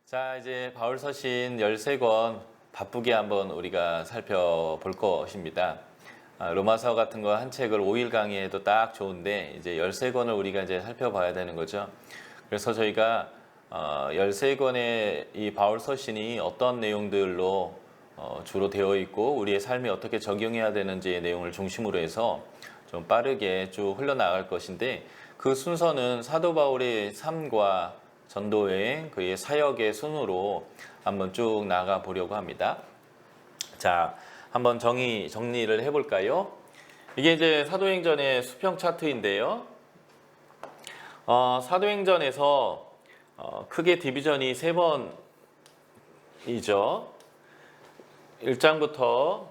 자, 이제 바울 서신 13권 바쁘게 한번 우리가 살펴볼 것입니다. 로마서 같은 거 한 책을 5일 강의해도 딱 좋은데 이제 13권을 우리가 이제 살펴봐야 되는 거죠. 그래서 저희가 13권의 이 바울 서신이 어떤 내용들로 주로 되어 있고 우리의 삶에 어떻게 적용해야 되는지의 내용을 중심으로 해서 좀 빠르게 쭉 흘러나갈 것인데, 그 순서는 사도 바울의 삶과 전도여행, 그의 사역의 순으로 한번 쭉 나가 보려고 합니다. 자, 한번 정리를 해볼까요? 이게 이제 사도행전의 수평 차트인데요. 사도행전에서 크게 디비전이 3번이죠. 1장부터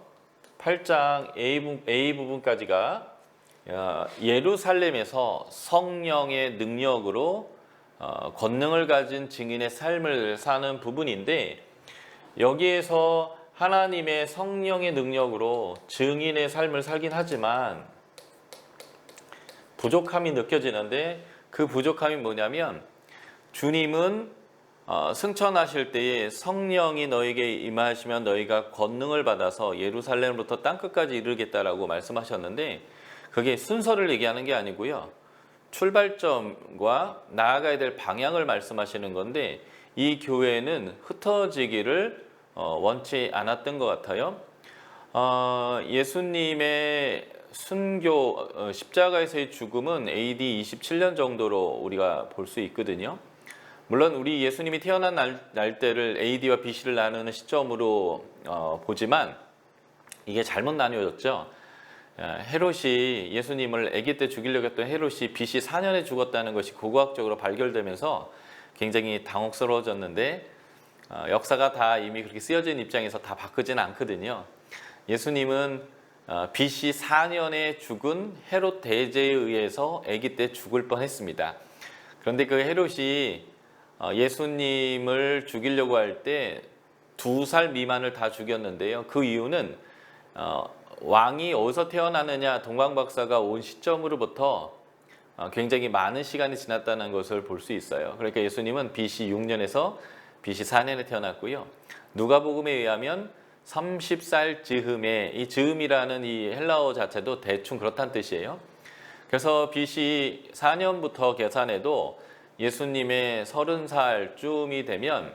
8장 A 부분까지가 예루살렘에서 성령의 능력으로 권능을 가진 증인의 삶을 사는 부분인데, 여기에서 하나님의 성령의 능력으로 증인의 삶을 살긴 하지만 부족함이 느껴지는데, 그 부족함이 뭐냐면 주님은 승천하실 때에 성령이 너에게 임하시면 너희가 권능을 받아서 예루살렘부터 땅끝까지 이르겠다라고 말씀하셨는데, 그게 순서를 얘기하는 게 아니고요, 출발점과 나아가야 될 방향을 말씀하시는 건데, 이 교회는 흩어지기를 원치 않았던 것 같아요. 예수님의 순교, 십자가에서의 죽음은 AD 27년 정도로 우리가 볼 수 있거든요. 물론 우리 예수님이 태어난 날때를 AD와 BC를 나누는 시점으로 보지만 이게 잘못 나뉘어졌죠. 헤롯이 예수님을 아기 때 죽이려고 했던 헤롯이 BC 4년에 죽었다는 것이 고고학적으로 발견되면서 굉장히 당혹스러워졌는데, 역사가 다 이미 그렇게 쓰여진 입장에서 다 바꾸지는 않거든요. 예수님은 BC 4년에 죽은 헤롯 대제에 의해서 아기 때 죽을 뻔했습니다. 그런데 그 헤롯이 예수님을 죽이려고 할 때 2살 미만을 다 죽였는데요. 그 이유는 왕이 어디서 태어나느냐 동방박사가 온 시점으로부터 굉장히 많은 시간이 지났다는 것을 볼 수 있어요. 그러니까 예수님은 BC 6년에서 BC 4년에 태어났고요. 누가복음에 의하면 30살 즈음에, 이 즈음이라는 이 헬라어 자체도 대충 그렇다는 뜻이에요. 그래서 BC 4년부터 계산해도 예수님의 30살쯤이 되면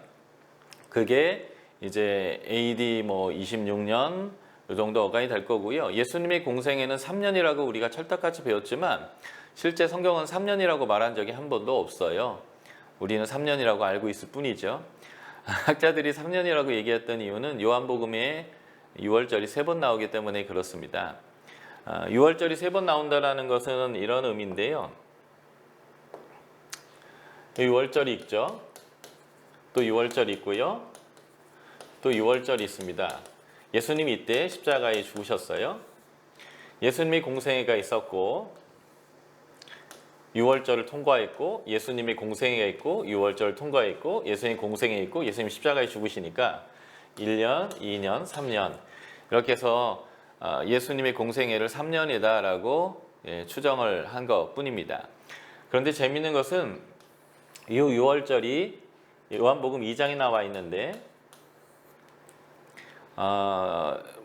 그게 이제 AD 26년 이 정도 어간이 될 거고요. 예수님의 공생애는 3년이라고 우리가 철학같이 배웠지만 실제 성경은 3년이라고 말한 적이 한 번도 없어요. 우리는 3년이라고 알고 있을 뿐이죠. 학자들이 3년이라고 얘기했던 이유는 요한복음에 6월절이 3번 나오기 때문에 그렇습니다. 6월절이 3번 나온다는 것은 이런 의미인데요. 6월절이 있죠. 또 6월절이 있고요. 또 6월절이 있습니다. 예수님이 이때 십자가에 죽으셨어요. 예수님의 공생애가 있었고 6월절을 통과했고, 예수님의 공생애가 있고 6월절을 통과했고, 예수님 공생애 있고 예수님 십자가에 죽으시니까 1년, 2년, 3년 이렇게 해서 예수님의 공생애를 3년이다라고 추정을 한 것뿐입니다. 그런데 재미있는 것은 이 6월절이 요한복음 2장에 나와 있는데,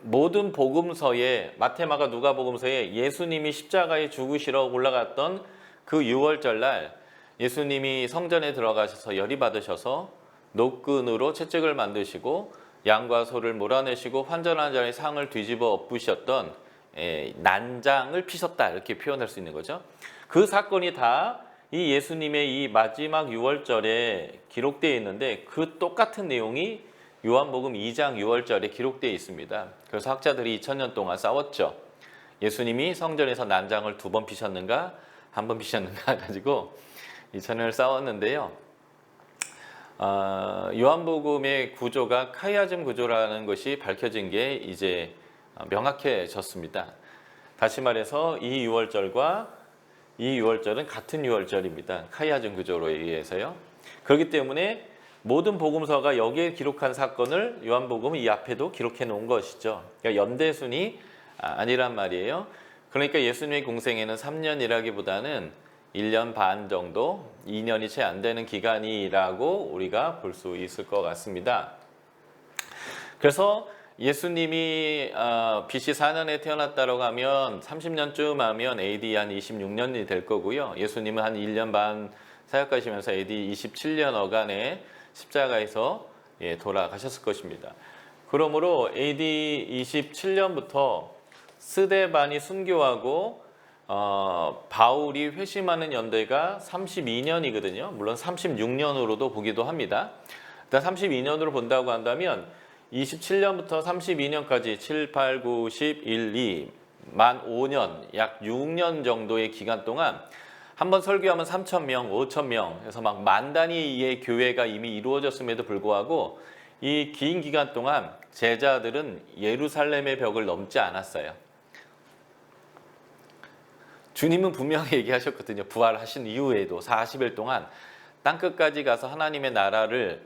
모든 복음서에, 마태, 마가, 누가복음서에 예수님이 십자가에 죽으시러 올라갔던 그 6월절 날 예수님이 성전에 들어가셔서 열이 받으셔서 노끈으로 채찍을 만드시고 양과 소를 몰아내시고 환전한 자의 상을 뒤집어 엎으셨던 난장을 피셨다, 이렇게 표현할 수 있는 거죠. 그 사건이 다 이 예수님의 이 마지막 6월절에 기록되어 있는데, 그 똑같은 내용이 요한복음 2장 6월절에 기록되어 있습니다. 그래서 학자들이 2000년 동안 싸웠죠. 예수님이 성전에서 난장을 2번 피셨는가 1번 피셨는가 가지고 2000년을 싸웠는데요. 요한복음의 구조가 카이아즘 구조라는 것이 밝혀진 게 이제 명확해졌습니다. 다시 말해서 이 6월절과 이 6월절은 같은 6월절입니다. 카이아즘 구조로 의해서요. 그렇기 때문에 모든 복음서가 여기에 기록한 사건을 요한복음은 이 앞에도 기록해 놓은 것이죠. 그러니까 연대순이 아니란 말이에요. 그러니까 예수님의 공생애는 3년이라기보다는 1년 반 정도, 2년이 채 안 되는 기간이라고 우리가 볼 수 있을 것 같습니다. 그래서 예수님이 BC 4년에 태어났다고 하면 30년쯤 하면 AD 한 26년이 될 거고요. 예수님은 한 1년 반 사역하시면서 AD 27년 어간에 십자가에서 돌아가셨을 것입니다. 그러므로 AD 27년부터 스데반이 순교하고 바울이 회심하는 연대가 32년이거든요. 물론 36년으로도 보기도 합니다. 일단 32년으로 본다고 한다면 27년부터 32년까지 7, 8, 9, 10, 1, 2, 만 5년, 약 6년 정도의 기간 동안 한번 설교하면 3,000명, 5,000명 해서 막 만 단위의 교회가 이미 이루어졌음에도 불구하고 이 긴 기간 동안 제자들은 예루살렘의 벽을 넘지 않았어요. 주님은 분명히 얘기하셨거든요. 부활하신 이후에도 40일 동안 땅끝까지 가서 하나님의 나라를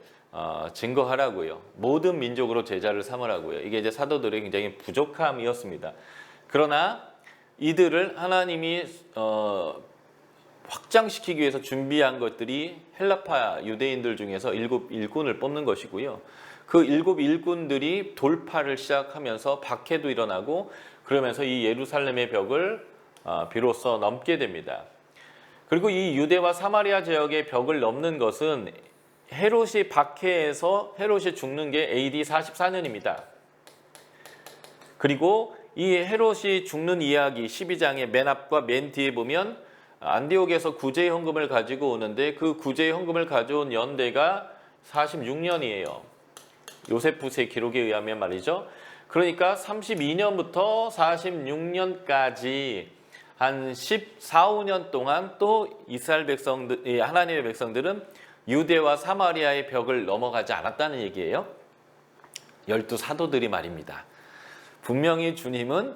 증거하라고요. 모든 민족으로 제자를 삼으라고요. 이게 이제 사도들의 굉장히 부족함이었습니다. 그러나 이들을 하나님이 확장시키기 위해서 준비한 것들이 헬라파 유대인들 중에서 7 일꾼을 뽑는 것이고요. 그 7 일꾼들이 돌파를 시작하면서 박해도 일어나고 그러면서 이 예루살렘의 벽을 비로소 넘게 됩니다. 그리고 이 유대와 사마리아 지역의 벽을 넘는 것은 헤롯이 박해해서 헤롯이 죽는 게 AD 44년입니다. 그리고 이 헤롯이 죽는 이야기 12장의 맨 앞과 맨 뒤에 보면 안디옥에서 구제의 헌금을 가지고 오는데 그 구제의 헌금을 가져온 연대가 46년이에요. 요세푸스의 기록에 의하면 말이죠. 그러니까 32년부터 46년까지 한 14, 5년 동안 또 이스라엘 백성들, 하나님의 백성들은 유대와 사마리아의 벽을 넘어가지 않았다는 얘기예요. 12사도들이 말입니다. 분명히 주님은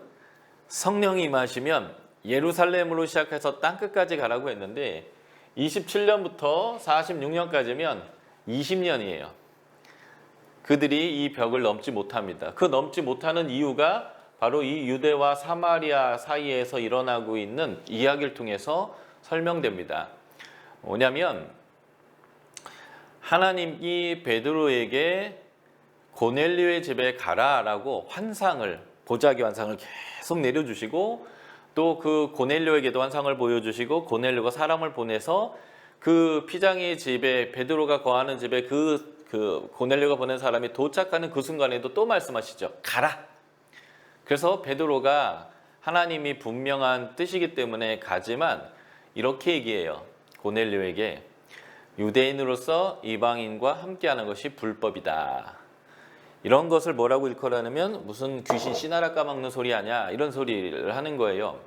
성령이 임하시면 예루살렘으로 시작해서 땅끝까지 가라고 했는데 27년부터 46년까지면 20년이에요. 그들이 이 벽을 넘지 못합니다. 그 넘지 못하는 이유가 바로 이 유대와 사마리아 사이에서 일어나고 있는 이야기를 통해서 설명됩니다. 뭐냐면 하나님이 베드로에게 고넬료의 집에 가라라고 환상을, 보자기 환상을 계속 내려주시고 또 그 고넬료에게도 환상을 보여주시고 고넬료가 사람을 보내서 그 피장의 집에, 베드로가 거하는 집에 그 고넬료가 보낸 사람이 도착하는 그 순간에도 또 말씀하시죠. 가라. 그래서 베드로가 하나님이 분명한 뜻이기 때문에 가지만 이렇게 얘기해요. 고넬료에게 유대인으로서 이방인과 함께하는 것이 불법이다. 이런 것을 뭐라고 일컬어하냐면 무슨 귀신 씨나라 까먹는 소리 아냐 이런 소리를 하는 거예요.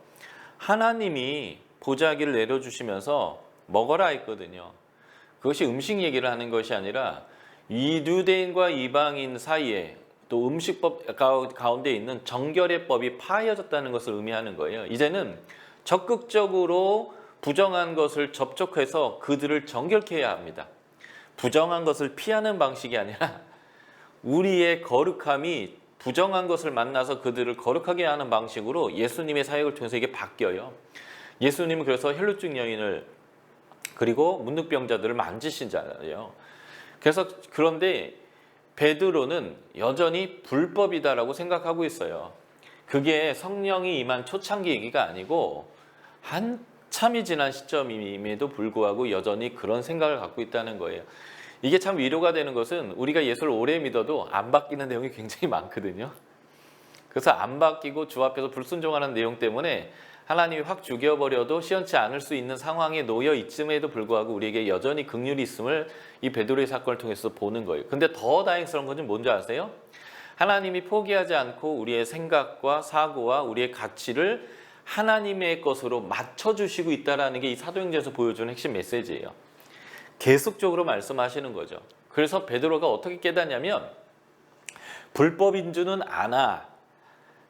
하나님이 보자기를 내려주시면서 먹어라 했거든요. 그것이 음식 얘기를 하는 것이 아니라 이 유대인과 이방인 사이에 또 음식법 가운데 있는 정결의 법이 파해졌다는 것을 의미하는 거예요. 이제는 적극적으로 부정한 것을 접촉해서 그들을 정결케 해야 합니다. 부정한 것을 피하는 방식이 아니라 우리의 거룩함이 부정한 것을 만나서 그들을 거룩하게 하는 방식으로 예수님의 사역을 통해서 이게 바뀌어요. 예수님은 그래서 혈루증 여인을 그리고 문득병자들을 만지신 자예요. 그래서 그런데 베드로는 여전히 불법이다라고 생각하고 있어요. 그게 성령이 임한 초창기 얘기가 아니고 한참이 지난 시점임에도 불구하고 여전히 그런 생각을 갖고 있다는 거예요. 이게 참 위로가 되는 것은 우리가 예수를 오래 믿어도 안 바뀌는 내용이 굉장히 많거든요. 그래서 안 바뀌고 주 앞에서 불순종하는 내용 때문에 하나님이 확 죽여버려도 시원치 않을 수 있는 상황에 놓여 있음에도 불구하고 우리에게 여전히 긍휼이 있음을 이 베드로의 사건을 통해서 보는 거예요. 근데 더 다행스러운 것은 뭔지 아세요? 하나님이 포기하지 않고 우리의 생각과 사고와 우리의 가치를 하나님의 것으로 맞춰주시고 있다는 게 이 사도행전에서 보여주는 핵심 메시지예요. 계속적으로 말씀하시는 거죠. 그래서 베드로가 어떻게 깨닫냐면 불법인 줄은 아나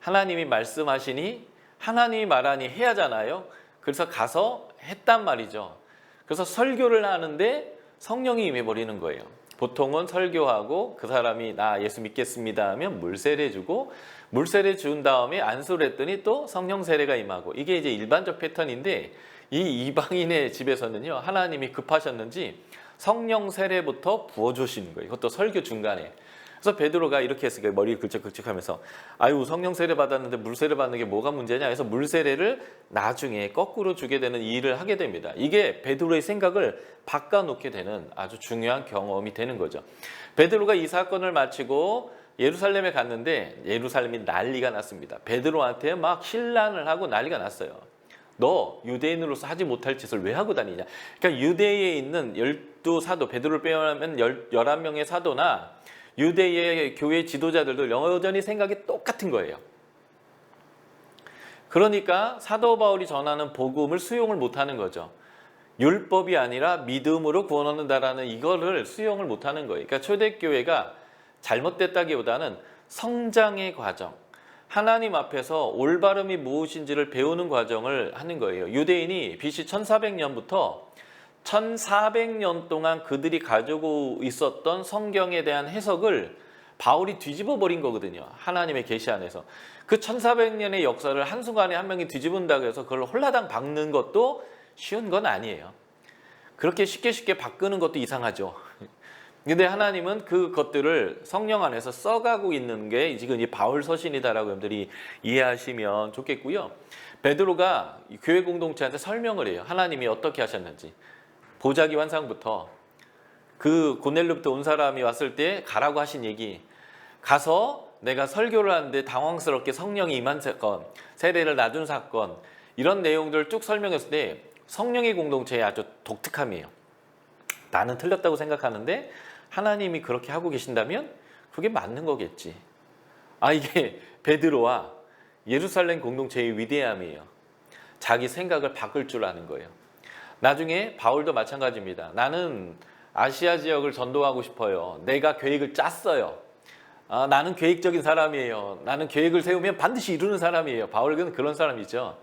하나님이 말씀하시니 하나님이 말하니 해야잖아요. 그래서 가서 했단 말이죠. 그래서 설교를 하는데 성령이 임해버리는 거예요. 보통은 설교하고 그 사람이 나 예수 믿겠습니다 하면 물세례 주고 물세례 준 다음에 안수를 했더니 또 성령 세례가 임하고 이게 이제 일반적 패턴인데 이 이방인의 집에서는요, 하나님이 급하셨는지 성령 세례부터 부어주시는 거예요. 이것도 설교 중간에. 그래서 베드로가 이렇게 했으니까 머리 긁적긁적하면서 아유, 성령 세례 받았는데 물 세례 받는 게 뭐가 문제냐 해서 물 세례를 나중에 거꾸로 주게 되는 이 일을 하게 됩니다. 이게 베드로의 생각을 바꿔놓게 되는 아주 중요한 경험이 되는 거죠. 베드로가 이 사건을 마치고 예루살렘에 갔는데 예루살렘이 난리가 났습니다. 베드로한테 막 신란을 하고 난리가 났어요. 너 유대인으로서 하지 못할 짓을 왜 하고 다니냐. 그러니까 유대에 있는 12사도, 베드로를 빼면 11명의 사도나 유대의 교회 지도자들도 여전히 생각이 똑같은 거예요. 그러니까 사도 바울이 전하는 복음을 수용을 못하는 거죠. 율법이 아니라 믿음으로 구원 얻는다라는 이거를 수용을 못하는 거예요. 그러니까 초대교회가 잘못됐다기보다는 성장의 과정, 하나님 앞에서 올바름이 무엇인지를 배우는 과정을 하는 거예요. 유대인이 BC 1400년부터 1400년 동안 그들이 가지고 있었던 성경에 대한 해석을 바울이 뒤집어 버린 거거든요. 하나님의 계시 안에서. 그 1400년의 역사를 한순간에 한 명이 뒤집은다고 해서 그걸 홀라당 바꾸는 것도 쉬운 건 아니에요. 그렇게 쉽게 바꾸는 것도 이상하죠. 근데 하나님은 그것들을 성령 안에서 써가고 있는 게 지금 이 바울 서신이다라고 여러분들이 이해하시면 좋겠고요. 베드로가 교회 공동체한테 설명을 해요. 하나님이 어떻게 하셨는지. 보자기 환상부터 그 고넬료부터 온 사람이 왔을 때 가라고 하신 얘기, 가서 내가 설교를 하는데 당황스럽게 성령이 임한 사건, 세례를 놔준 사건, 이런 내용들을 쭉 설명했을 때 성령의 공동체의 아주 독특함이에요. 나는 틀렸다고 생각하는데 하나님이 그렇게 하고 계신다면 그게 맞는 거겠지. 이게 베드로와 예루살렘 공동체의 위대함이에요. 자기 생각을 바꿀 줄 아는 거예요. 나중에 바울도 마찬가지입니다. 나는 아시아 지역을 전도하고 싶어요. 내가 계획을 짰어요. 나는 계획적인 사람이에요. 나는 계획을 세우면 반드시 이루는 사람이에요. 바울은 그런 사람이죠.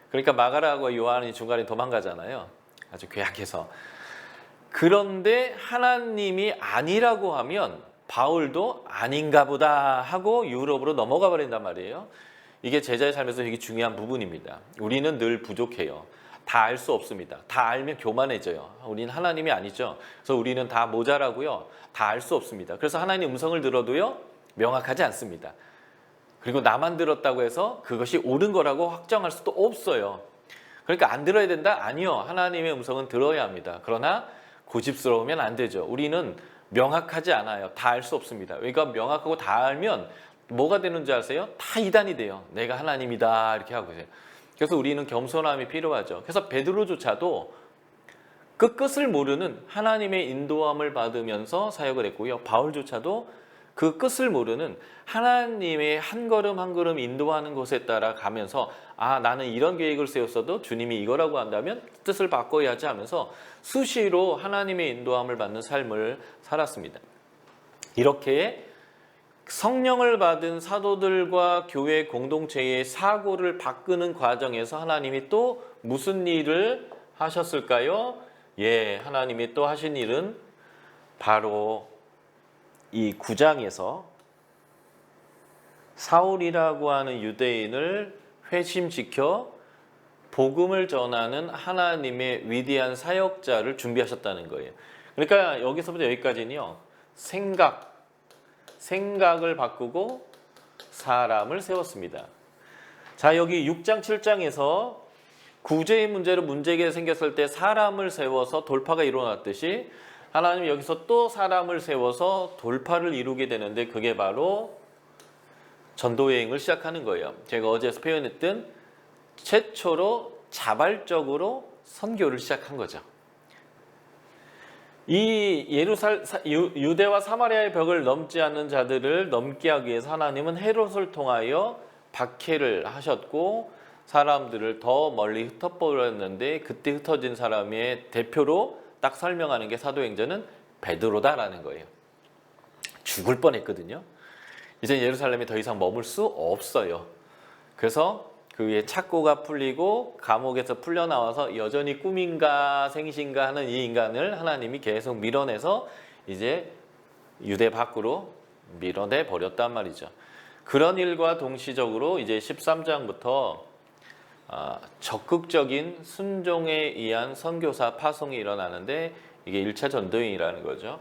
그러니까 마가라하고 요한이 중간에 도망가잖아요. 아주 괴약해서. 그런데 하나님이 아니라고 하면 바울도 아닌가 보다 하고 유럽으로 넘어가 버린단 말이에요. 이게 제자의 삶에서 되게 중요한 부분입니다. 우리는 늘 부족해요. 다 알 수 없습니다. 다 알면 교만해져요. 우리는 하나님이 아니죠. 그래서 우리는 다 모자라고요. 다 알 수 없습니다. 그래서 하나님의 음성을 들어도요, 명확하지 않습니다. 그리고 나만 들었다고 해서 그것이 옳은 거라고 확정할 수도 없어요. 그러니까 안 들어야 된다? 아니요. 하나님의 음성은 들어야 합니다. 그러나 고집스러우면 안 되죠. 우리는 명확하지 않아요. 다 알 수 없습니다. 그러니까 명확하고 다 알면 뭐가 되는 줄 아세요? 다 이단이 돼요. 내가 하나님이다 이렇게 하고 있어요. 그래서 우리는 겸손함이 필요하죠. 그래서 베드로조차도 그 끝을 모르는 하나님의 인도함을 받으면서 사역을 했고요. 바울조차도 그 끝을 모르는 하나님의 한 걸음 한 걸음 인도하는 것에 따라 가면서 나는 이런 계획을 세웠어도 주님이 이거라고 한다면 뜻을 바꿔야지 하면서 수시로 하나님의 인도함을 받는 삶을 살았습니다. 이렇게 성령을 받은 사도들과 교회 공동체의 사고를 바꾸는 과정에서 하나님이 또 무슨 일을 하셨을까요? 하나님이 또 하신 일은 바로 이 9장에서 사울이라고 하는 유대인을 회심시켜 복음을 전하는 하나님의 위대한 사역자를 준비하셨다는 거예요. 그러니까 여기서부터 여기까지는요, 생각을 바꾸고 사람을 세웠습니다. 자, 여기 6장 7장에서 구제의 문제로 문제가 생겼을 때 사람을 세워서 돌파가 일어났듯이 하나님은 여기서 또 사람을 세워서 돌파를 이루게 되는데 그게 바로 전도여행을 시작하는 거예요. 제가 어제 표현했던 최초로 자발적으로 선교를 시작한 거죠. 이 유대와 사마리아의 벽을 넘지 않는 자들을 넘게 하기 위해서 하나님은 헤롯을 통하여 박해를 하셨고 사람들을 더 멀리 흩어버렸는데 그때 흩어진 사람의 대표로 딱 설명하는 게 사도행전은 베드로다라는 거예요. 죽을 뻔했거든요. 이제 예루살렘에 더 이상 머물 수 없어요. 그래서 그의 착고가 풀리고 감옥에서 풀려나와서 여전히 꿈인가 생신가 하는 이 인간을 하나님이 계속 밀어내서 이제 유대 밖으로 밀어내 버렸단 말이죠. 그런 일과 동시적으로 이제 13장부터 적극적인 순종에 의한 선교사 파송이 일어나는데 이게 1차 전도행이라는 거죠.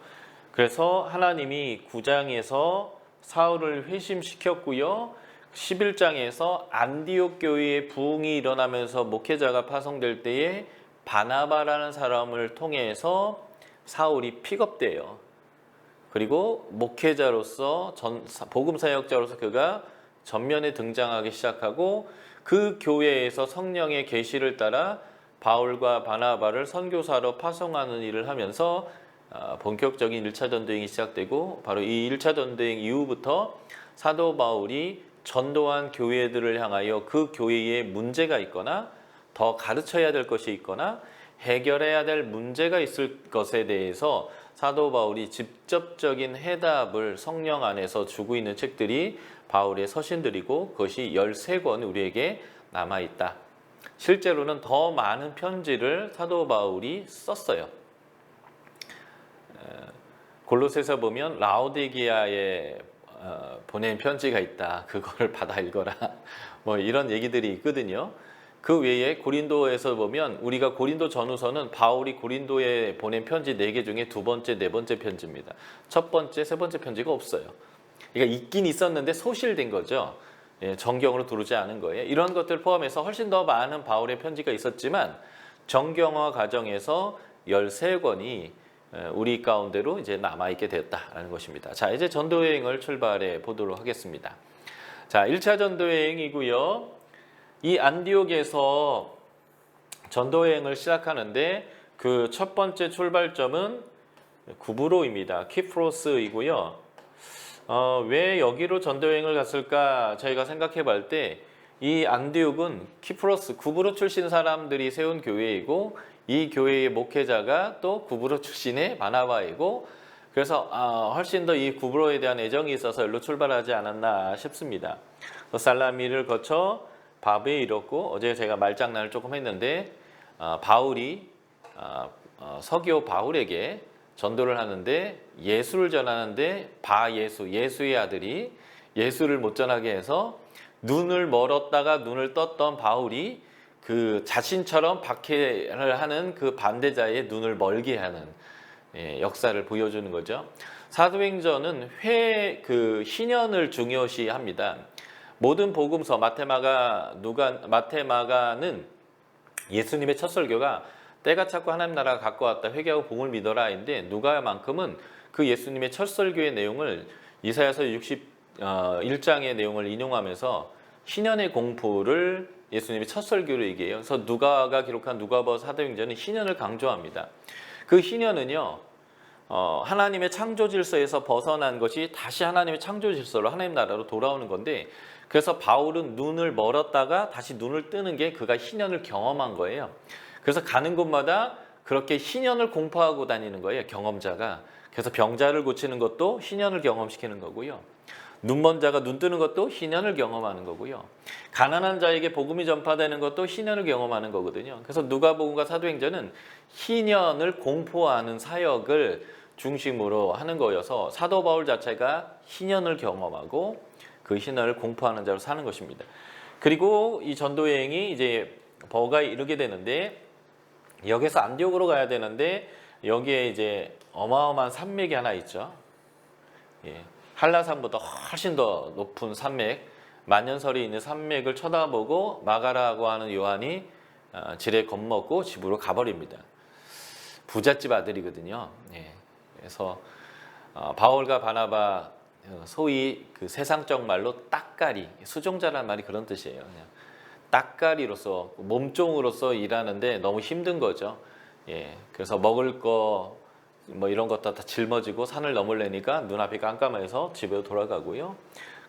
그래서 하나님이 9장에서 사울을 회심시켰고요. 11장에서 안디옥 교회의 부흥이 일어나면서 목회자가 파송될 때에 바나바라는 사람을 통해서 사울이 픽업돼요. 그리고 목회자로서 복음 사역자로서 그가 전면에 등장하기 시작하고 그 교회에서 성령의 계시를 따라 바울과 바나바를 선교사로 파송하는 일을 하면서 본격적인 1차 전도행이 시작되고 바로 이 1차 전도행 이후부터 사도 바울이 전도한 교회들을 향하여 그 교회에 문제가 있거나 더 가르쳐야 될 것이 있거나 해결해야 될 문제가 있을 것에 대해서 사도 바울이 직접적인 해답을 성령 안에서 주고 있는 책들이 바울의 서신들이고 그것이 13권 우리에게 남아있다. 실제로는 더 많은 편지를 사도 바울이 썼어요. 골로새서 보면 라오디게아에 보낸 편지가 있다. 그거를 받아 읽어라. 뭐 이런 얘기들이 있거든요. 그 외에 고린도에서 보면 우리가 고린도 전후서는 바울이 고린도에 보낸 편지 4개 중에 2번째, 4번째 편지입니다. 첫 번째, 세 번째 편지가 없어요. 그러니까 있긴 있었는데 소실된 거죠. 정경으로 들어오지 않은 거예요. 이런 것들 포함해서 훨씬 더 많은 바울의 편지가 있었지만 정경화 과정에서 13권이 우리 가운데로 이제 남아있게 되었다라는 것입니다. 자, 이제 전도여행을 출발해 보도록 하겠습니다. 자, 1차 전도여행이고요. 이 안디옥에서 전도여행을 시작하는데 그 첫 번째 출발점은 구브로입니다. 키프로스이고요. 왜 여기로 전도여행을 갔을까 저희가 생각해 볼 때 이 안디옥은 키프로스, 구브로 출신 사람들이 세운 교회이고 이 교회의 목회자가 또 구브로 출신의 바나바이고 그래서 훨씬 더 이 구브로에 대한 애정이 있어서 여기로 출발하지 않았나 싶습니다. 살라미를 거쳐 바베에 이뤘고 어제 제가 말장난을 조금 했는데 바울이 서기오 바울에게 전도를 하는데 예수를 전하는데 바예수, 예수의 아들이 예수를 못 전하게 해서 눈을 멀었다가 눈을 떴던 바울이 그 자신처럼 박해를 하는 그 반대자의 눈을 멀게 하는 역사를 보여주는 거죠. 사도행전은 그 희년을 중요시합니다. 모든 복음서 마테마가는 예수님의 첫 설교가 때가 찼고 하나님 나라가 가까웠다 회개하고 복음을 믿어라인데 누가만큼은 그 예수님의 첫 설교의 내용을 이사야서 61장의 내용을 인용하면서 희년의 공포를 예수님의 첫 설교로 얘기해요. 그래서 누가가 기록한 누가복음 사도행전은 희년을 강조합니다. 그 희년은요. 하나님의 창조 질서에서 벗어난 것이 다시 하나님의 창조 질서로 하나님 나라로 돌아오는 건데 그래서 바울은 눈을 멀었다가 다시 눈을 뜨는 게 그가 희년을 경험한 거예요. 그래서 가는 곳마다 그렇게 희년을 공포하고 다니는 거예요. 경험자가. 그래서 병자를 고치는 것도 희년을 경험시키는 거고요. 눈먼 자가 눈 뜨는 것도 희년을 경험하는 거고요. 가난한 자에게 복음이 전파되는 것도 희년을 경험하는 거거든요. 그래서 누가복음과 사도행전은 희년을 공포하는 사역을 중심으로 하는 거여서 사도 바울 자체가 희년을 경험하고 그 희년을 공포하는 자로 사는 것입니다. 그리고 이 전도여행이 이제 버가에 이르게 되는데 여기서 안디옥으로 가야 되는데 여기에 이제 어마어마한 산맥이 하나 있죠. 한라산보다 훨씬 더 높은 산맥, 만년설이 있는 산맥을 쳐다보고 마가라고 하는 요한이 지레 겁먹고 집으로 가버립니다. 부잣집 아들이거든요. 그래서 바울과 바나바 소위 그 세상적 말로 따까리, 수종자라는 말이 그런 뜻이에요. 그냥 따까리로서 몸종으로서 일하는데 너무 힘든 거죠. 그래서 먹을 거 뭐 이런 것도 다 짊어지고 산을 넘으려니까 눈앞이 깜깜해서 집에 돌아가고요.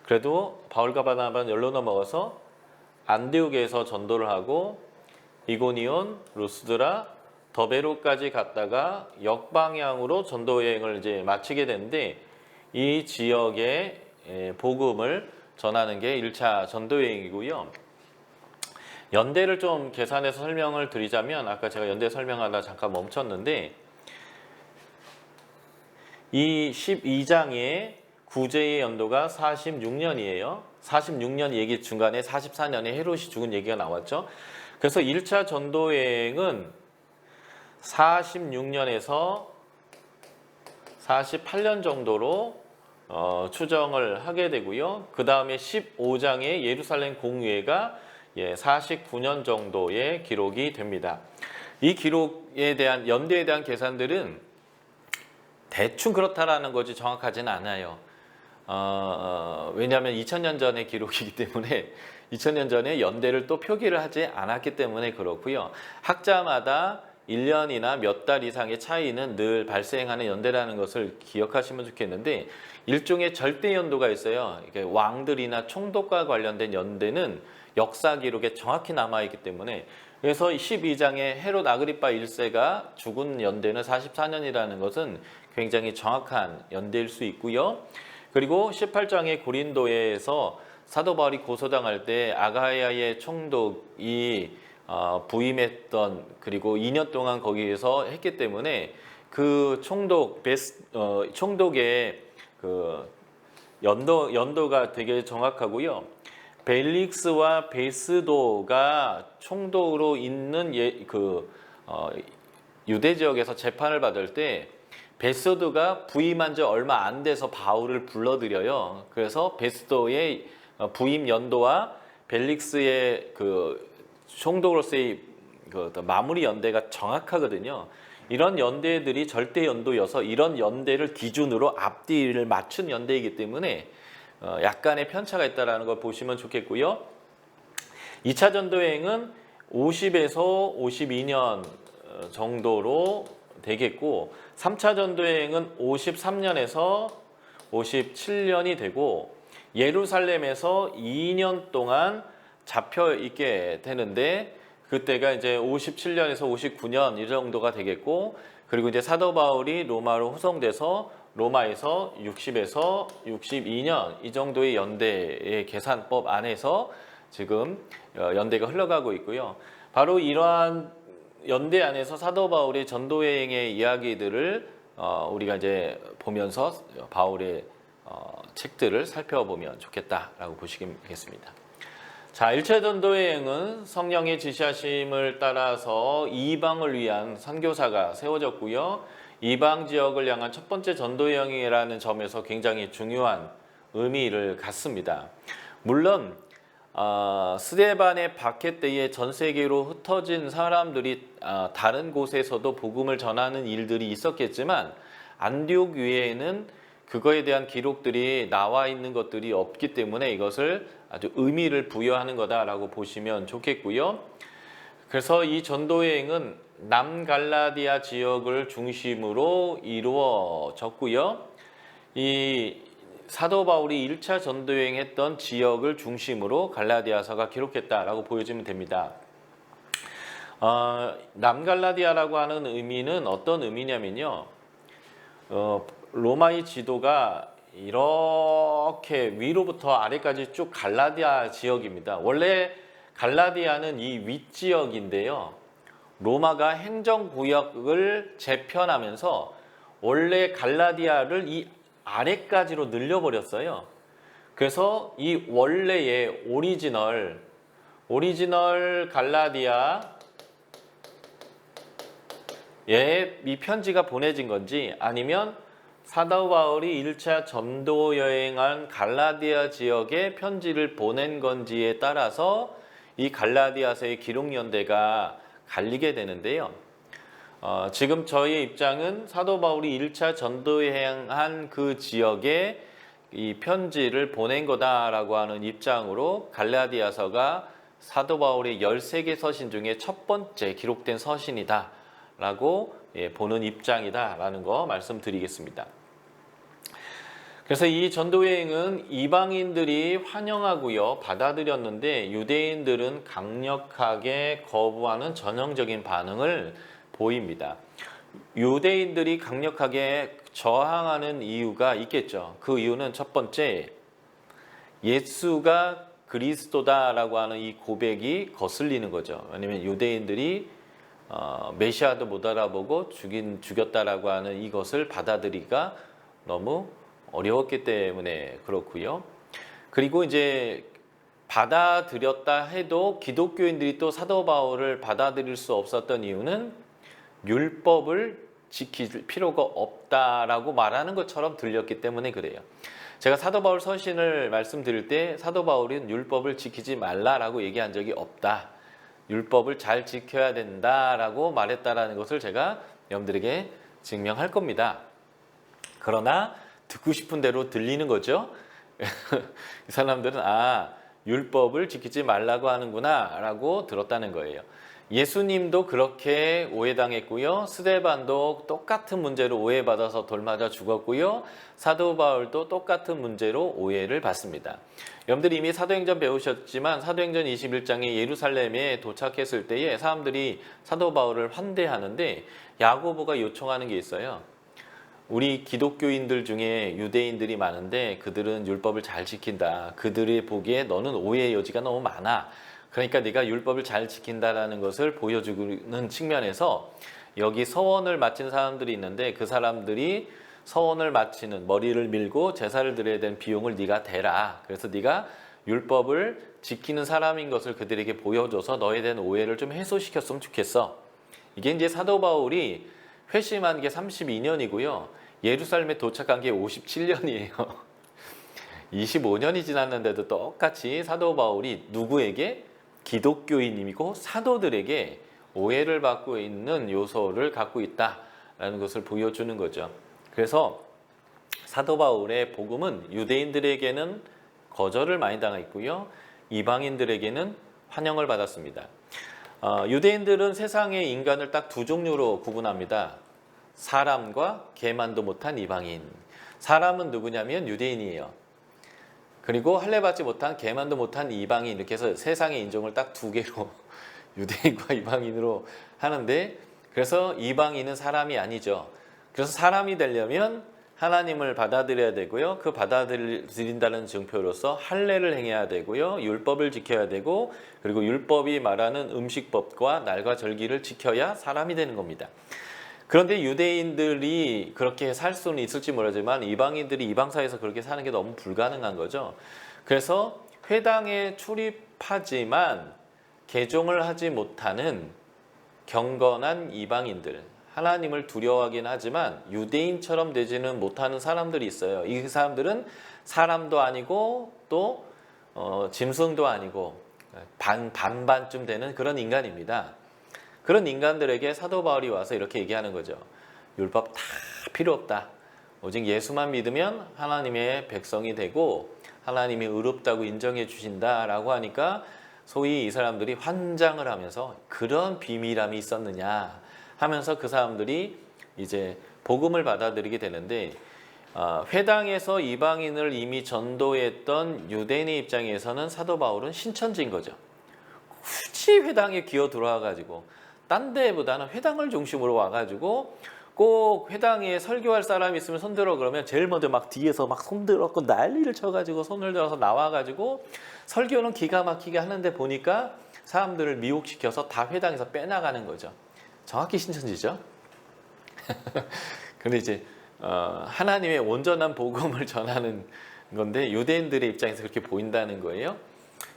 그래도 바울과 바나바는 열로 넘어가서 안디옥에서 전도를 하고 이고니온, 루스드라, 더베로까지 갔다가 역방향으로 전도 여행을 이제 마치게 되는데 이 지역의 복음을 전하는 게 1차 전도 여행이고요. 연대를 좀 계산해서 설명을 드리자면 아까 제가 연대 설명하다 잠깐 멈췄는데 이 12장의 구제의 연도가 46년이에요. 46년 얘기 중간에 44년에 헤롯이 죽은 얘기가 나왔죠. 그래서 1차 전도여행은 46년에서 48년 정도로 추정을 하게 되고요. 그 다음에 15장의 예루살렘 공회가 49년 정도의 기록이 됩니다. 이 기록에 대한 연대에 대한 계산들은 대충 그렇다라는 것이 정확하지는 않아요. 왜냐하면 2000년 전의 기록이기 때문에 2000년 전에 연대를 또 표기를 하지 않았기 때문에 그렇고요. 학자마다 1년이나 몇 달 이상의 차이는 늘 발생하는 연대라는 것을 기억하시면 좋겠는데, 일종의 절대 연도가 있어요. 이게 왕들이나 총독과 관련된 연대는 역사 기록에 정확히 남아있기 때문에, 그래서 12장의 헤롯 아그리파 1세가 죽은 연대는 44년이라는 것은 굉장히 정확한 연대일 수 있고요. 그리고 18장의 고린도에서 사도 바울이 고소당할 때 아가야의 총독이 부임했던, 그리고 2년 동안 거기에서 했기 때문에 그 총독의 그 연도가 되게 정확하고요. 벨릭스와 베스도가 총독으로 있는 유대 지역에서 재판을 받을 때 베스도가 부임한 지 얼마 안 돼서 바울을 불러들여요. 그래서 베스도의 부임 연도와 벨릭스의 그 총독으로서의 그 마무리 연대가 정확하거든요. 이런 연대들이 절대 연도여서 이런 연대를 기준으로 앞뒤를 맞춘 연대이기 때문에 약간의 편차가 있다는 걸 보시면 좋겠고요. 2차 전도여행은 50에서 52년 정도로 되겠고, 3차 전도여행은 53년에서 57년이 되고, 예루살렘에서 2년 동안 잡혀 있게 되는데, 그때가 이제 57년에서 59년 이 정도가 되겠고, 그리고 이제 사도 바울이 로마로 후송돼서 로마에서 60에서 62년 이 정도의 연대의 계산법 안에서 지금 연대가 흘러가고 있고요. 바로 이러한 연대 안에서 사도 바울의 전도여행의 이야기들을 우리가 이제 보면서 바울의 책들을 살펴보면 좋겠다라고 보시겠습니다. 자, 1차 전도여행은 성령의 지시하심을 따라서 이방을 위한 선교사가 세워졌고요. 이방 지역을 향한 첫 번째 전도여행이라는 점에서 굉장히 중요한 의미를 갖습니다. 물론 스데반의 박해 때에 전 세계로 흩어진 사람들이 다른 곳에서도 복음을 전하는 일들이 있었겠지만, 안디옥 위에는 그거에 대한 기록들이 나와 있는 것들이 없기 때문에 이것을 아주 의미를 부여하는 거다라고 보시면 좋겠고요. 그래서 이 전도여행은 남갈라디아 지역을 중심으로 이루어졌고요. 이 사도 바울이 1차 전도여행 했던 지역을 중심으로 갈라디아서가 기록했다라고 보여지면 됩니다. 남갈라디아라고 하는 의미는 어떤 의미냐면요. 로마의 지도가 이렇게 위로부터 아래까지 쭉 갈라디아 지역입니다. 원래 갈라디아는 이 윗지역인데요. 로마가 행정구역을 재편하면서 원래 갈라디아를 이 아래까지로 늘려버렸어요. 그래서 이 원래의 오리지널 갈라디아에 이 편지가 보내진 건지, 아니면 사도 바울이 1차 전도 여행한 갈라디아 지역에 편지를 보낸 건지에 따라서 이 갈라디아서의 기록 연대가 갈리게 되는데요. 지금 저희의 입장은 사도 바울이 1차 전도 여행한 그 지역에 이 편지를 보낸 거다라고 하는 입장으로 갈라디아서가 사도 바울의 13개 서신 중에 첫 번째 기록된 서신이다 라고 보는 입장이다라는 거 말씀드리겠습니다. 그래서 이 전도여행은 이방인들이 환영하고요, 받아들였는데 유대인들은 강력하게 거부하는 전형적인 반응을 보입니다. 유대인들이 강력하게 저항하는 이유가 있겠죠. 그 이유는 첫 번째, 예수가 그리스도다라고 하는 이 고백이 거슬리는 거죠. 왜냐하면 유대인들이 메시아도 못 알아보고 죽였다라고 하는 이것을 받아들이기가 너무 어려웠기 때문에 그렇고요. 그리고 이제 받아들였다 해도 기독교인들이 또 사도 바울을 받아들일 수 없었던 이유는 율법을 지킬 필요가 없다라고 말하는 것처럼 들렸기 때문에 그래요. 제가 사도 바울 서신을 말씀드릴 때 사도 바울은 율법을 지키지 말라라고 얘기한 적이 없다. 율법을 잘 지켜야 된다라고 말했다라는 것을 제가 여러분들에게 증명할 겁니다. 그러나 듣고 싶은 대로 들리는 거죠. 이 사람들은 율법을 지키지 말라고 하는구나 라고 들었다는 거예요. 예수님도 그렇게 오해당했고요. 스데반도 똑같은 문제로 오해받아서 돌맞아 죽었고요. 사도 바울도 똑같은 문제로 오해를 받습니다. 여러분들이 이미 사도행전 배우셨지만 사도행전 21장에 예루살렘에 도착했을 때에 사람들이 사도 바울을 환대하는데 야고보가 요청하는 게 있어요. 우리 기독교인들 중에 유대인들이 많은데 그들은 율법을 잘 지킨다. 그들이 보기에 너는 오해의 여지가 너무 많아. 그러니까 네가 율법을 잘 지킨다라는 것을 보여주는 측면에서 여기 서원을 마친 사람들이 있는데 그 사람들이 서원을 마치는 머리를 밀고 제사를 드려야 되는 비용을 네가 대라. 그래서 네가 율법을 지키는 사람인 것을 그들에게 보여줘서 너에 대한 오해를 좀 해소시켰으면 좋겠어. 이게 이제 사도 바울이 회심한 게 32년이고요. 예루살렘에 도착한 게 57년이에요. 25년이 지났는데도 똑같이 사도 바울이 누구에게? 기독교인이고 사도들에게 오해를 받고 있는 요소를 갖고 있다라는 것을 보여주는 거죠. 그래서 사도 바울의 복음은 유대인들에게는 거절을 많이 당했고요. 이방인들에게는 환영을 받았습니다. 유대인들은 세상의 인간을 딱 두 종류로 구분합니다. 사람과 개만도 못한 이방인. 사람은 누구냐면 유대인이에요. 그리고 할례받지 못한 개만도 못한 이방인, 이렇게 해서 세상의 인종을 딱 두 개로 유대인과 이방인으로 하는데, 그래서 이방인은 사람이 아니죠. 그래서 사람이 되려면 하나님을 받아들여야 되고요. 그 받아들인다는 증표로서 할례를 행해야 되고요. 율법을 지켜야 되고, 그리고 율법이 말하는 음식법과 날과 절기를 지켜야 사람이 되는 겁니다. 그런데 유대인들이 그렇게 살 수는 있을지 모르지만 이방인들이 이방사에서 그렇게 사는 게 너무 불가능한 거죠. 그래서 회당에 출입하지만 개종을 하지 못하는 경건한 이방인들, 하나님을 두려워하긴 하지만 유대인처럼 되지는 못하는 사람들이 있어요. 이 사람들은 사람도 아니고 또 짐승도 아니고 반반쯤 되는 그런 인간입니다. 그런 인간들에게 사도 바울이 와서 이렇게 얘기하는 거죠. 율법 다 필요 없다. 오직 예수만 믿으면 하나님의 백성이 되고 하나님이 의롭다고 인정해 주신다라고 하니까 소위 이 사람들이 환장을 하면서 그런 비밀함이 있었느냐 하면서 그 사람들이 이제 복음을 받아들이게 되는데, 회당에서 이방인을 이미 전도했던 유대인의 입장에서는 사도 바울은 신천지인 거죠. 굳이 회당에 기어 들어와가지고 딴 데보다는 회당을 중심으로 와가지고 꼭 회당에 설교할 사람이 있으면 손들어 그러면 제일 먼저 막 뒤에서 막 손들었고 난리를 쳐가지고 손을 들어서 나와가지고 설교는 기가 막히게 하는데 보니까 사람들을 미혹시켜서 다 회당에서 빼나가는 거죠. 정확히 신천지죠. 근데 이제 하나님의 온전한 복음을 전하는 건데 유대인들의 입장에서 그렇게 보인다는 거예요.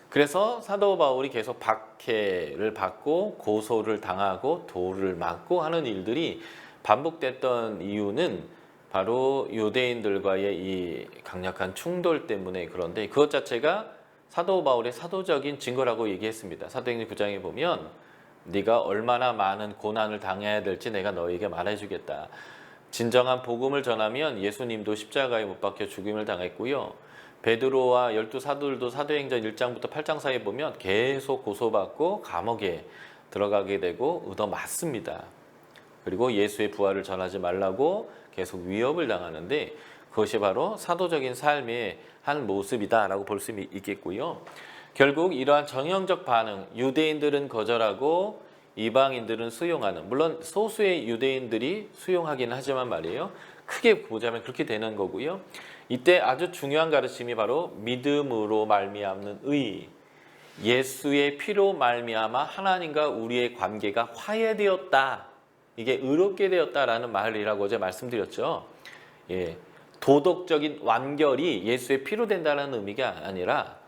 그래서 사도 바울이 계속 박해를 받고 고소를 당하고 돌을 맞고 하는 일들이 반복됐던 이유는 바로 유대인들과의 이 강력한 충돌 때문에 그런데 그것 자체가 사도 바울의 사도적인 증거라고 얘기했습니다. 사도행전 9장에 보면 네가 얼마나 많은 고난을 당해야 될지 내가 너에게 말해주겠다. 진정한 복음을 전하면 예수님도 십자가에 못 박혀 죽임을 당했고요. 베드로와 12사도들도 사도행전 1장부터 8장 사이에 보면 계속 고소받고 감옥에 들어가게 되고 얻어맞습니다. 그리고 예수의 부활을 전하지 말라고 계속 위협을 당하는데 그것이 바로 사도적인 삶의 한 모습이다라고 볼 수 있겠고요. 결국 이러한 정형적 반응, 유대인들은 거절하고 이방인들은 수용하는, 물론 소수의 유대인들이 수용하긴 하지만 말이에요. 크게 보자면 그렇게 되는 거고요. 이때 아주 중요한 가르침이 바로 믿음으로 말미암는 의, 예수의 피로 말미암아 하나님과 우리의 관계가 화해되었다. 이게 의롭게 되었다라는 말이라고 어제 말씀드렸죠. 예, 도덕적인 완결이 예수의 피로 된다는 의미가 아니라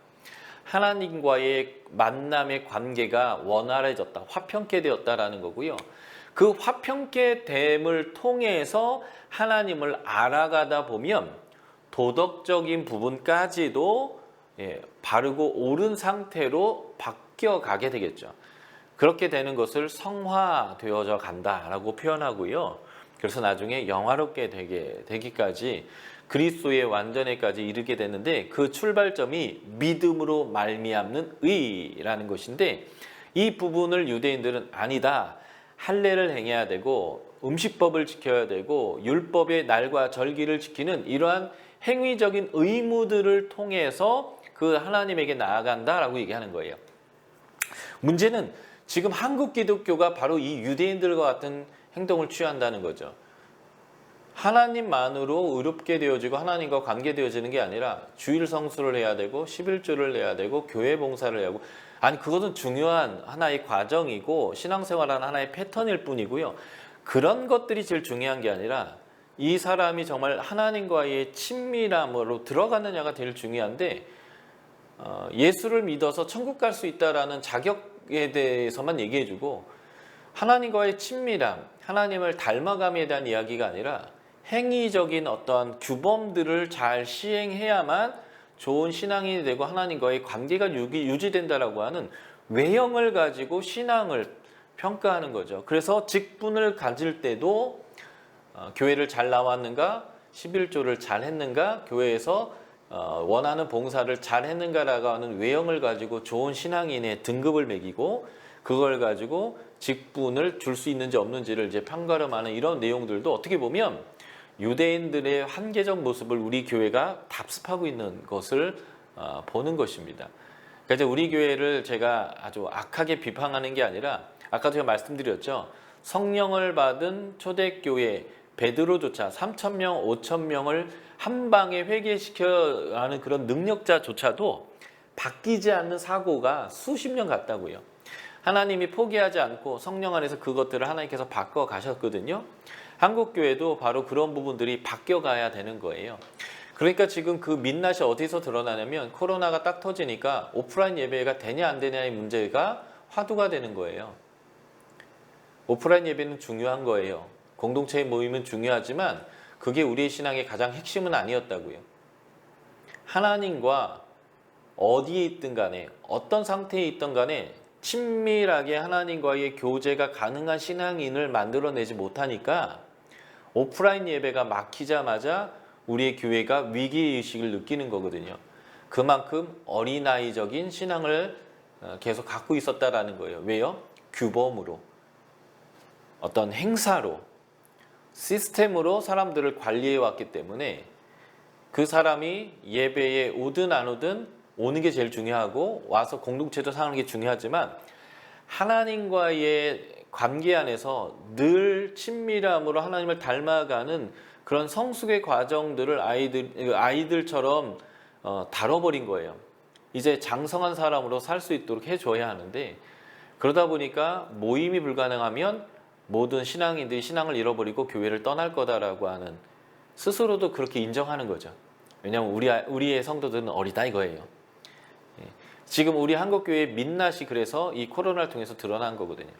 하나님과의 만남의 관계가 원활해졌다, 화평케 되었다라는 거고요. 그 화평케 됨을 통해서 하나님을 알아가다 보면 도덕적인 부분까지도 바르고 옳은 상태로 바뀌어가게 되겠죠. 그렇게 되는 것을 성화되어져 간다라고 표현하고요. 그래서 나중에 영화롭게 되기까지 그리스도의 완전에까지 이르게 되는데 그 출발점이 믿음으로 말미암는 의라는 것인데 이 부분을 유대인들은 아니다. 할례를 행해야 되고 음식법을 지켜야 되고 율법의 날과 절기를 지키는 이러한 행위적인 의무들을 통해서 그 하나님에게 나아간다라고 얘기하는 거예요. 문제는 지금 한국 기독교가 바로 이 유대인들과 같은 행동을 취한다는 거죠. 하나님만으로 의롭게 되어지고 하나님과 관계되어지는 게 아니라 주일 성수를 해야 되고 11조를 내야 되고 교회 봉사를 해야 하고 아니 그것은 중요한 하나의 과정이고 신앙생활하는 하나의 패턴일 뿐이고요. 그런 것들이 제일 중요한 게 아니라 이 사람이 정말 하나님과의 친밀함으로 들어가느냐가 제일 중요한데 예수를 믿어서 천국 갈 수 있다라는 자격에 대해서만 얘기해주고 하나님과의 친밀함, 하나님을 닮아감에 대한 이야기가 아니라 행위적인 어떠한 규범들을 잘 시행해야만 좋은 신앙인이 되고 하나님과의 관계가 유지된다라고 하는 외형을 가지고 신앙을 평가하는 거죠. 그래서 직분을 가질 때도 교회를 잘 나왔는가, 11조를 잘 했는가, 교회에서 원하는 봉사를 잘 했는가라고 하는 외형을 가지고 좋은 신앙인의 등급을 매기고 그걸 가지고 직분을 줄 수 있는지 없는지를 이제 판가름하는 이런 내용들도 어떻게 보면 유대인들의 한계적 모습을 우리 교회가 답습하고 있는 것을 보는 것입니다. 그러니까 이제 우리 교회를 제가 아주 악하게 비판하는 게 아니라 아까 제가 말씀드렸죠. 성령을 받은 초대교회 베드로조차 3,000명, 5,000명을 한 방에 회개시켜 하는 그런 능력자조차도 바뀌지 않는 사고가 수십 년 갔다고요. 하나님이 포기하지 않고 성령 안에서 그것들을 하나님께서 바꿔 가셨거든요. 한국교회도 바로 그런 부분들이 바뀌어가야 되는 거예요. 그러니까 지금 그 민낯이 어디서 드러나냐면 코로나가 딱 터지니까 오프라인 예배가 되냐 안 되냐의 문제가 화두가 되는 거예요. 오프라인 예배는 중요한 거예요. 공동체의 모임은 중요하지만 그게 우리의 신앙의 가장 핵심은 아니었다고요. 하나님과 어디에 있든 간에 어떤 상태에 있든 간에 친밀하게 하나님과의 교제가 가능한 신앙인을 만들어내지 못하니까 오프라인 예배가 막히자마자 우리의 교회가 위기의식을 느끼는 거거든요. 그만큼 어린아이적인 신앙을 계속 갖고 있었다라는 거예요. 왜요? 규범으로, 어떤 행사로, 시스템으로 사람들을 관리해 왔기 때문에 그 사람이 예배에 오든 안 오든 오는 게 제일 중요하고 와서 공동체도 사는 게 중요하지만 하나님과의 관계 안에서 늘 친밀함으로 하나님을 닮아가는 그런 성숙의 과정들을 아이들처럼 다뤄버린 거예요. 이제 장성한 사람으로 살 수 있도록 해줘야 하는데 그러다 보니까 모임이 불가능하면 모든 신앙인들이 신앙을 잃어버리고 교회를 떠날 거다라고 하는 스스로도 그렇게 인정하는 거죠. 왜냐하면 우리의 성도들은 어리다 이거예요. 지금 우리 한국교회의 민낯이 그래서 이 코로나를 통해서 드러난 거거든요.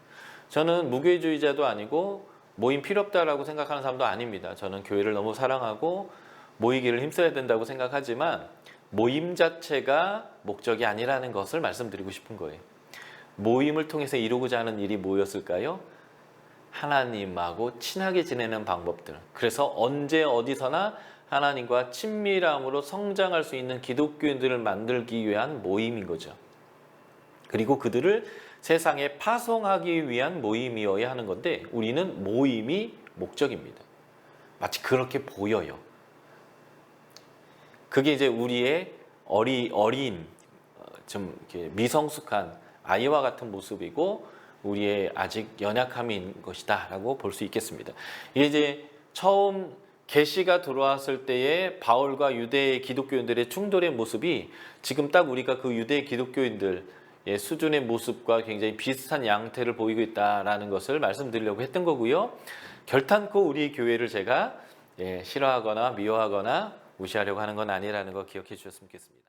저는 무교회주의자도 아니고 모임 필요 없다라고 생각하는 사람도 아닙니다. 저는 교회를 너무 사랑하고 모이기를 힘써야 된다고 생각하지만 모임 자체가 목적이 아니라는 것을 말씀드리고 싶은 거예요. 모임을 통해서 이루고자 하는 일이 뭐였을까요? 하나님하고 친하게 지내는 방법들. 그래서 언제 어디서나 하나님과 친밀함으로 성장할 수 있는 기독교인들을 만들기 위한 모임인 거죠. 그리고 그들을 세상에 파송하기 위한 모임이어야 하는 건데 우리는 모임이 목적입니다. 마치 그렇게 보여요. 그게 이제 우리의 어린 좀 이렇게 미성숙한 아이와 같은 모습이고 우리의 아직 연약함인 것이다라고 볼 수 있겠습니다. 이게 이제 처음 계시가 들어왔을 때의 바울과 유대의 기독교인들의 충돌의 모습이 지금 딱 우리가 그 유대 기독교인들의 수준의 모습과 굉장히 비슷한 양태를 보이고 있다라는 것을 말씀드리려고 했던 거고요. 결탄코 우리 교회를 제가 싫어하거나 미워하거나 무시하려고 하는 건 아니라는 거 기억해 주셨으면 좋겠습니다.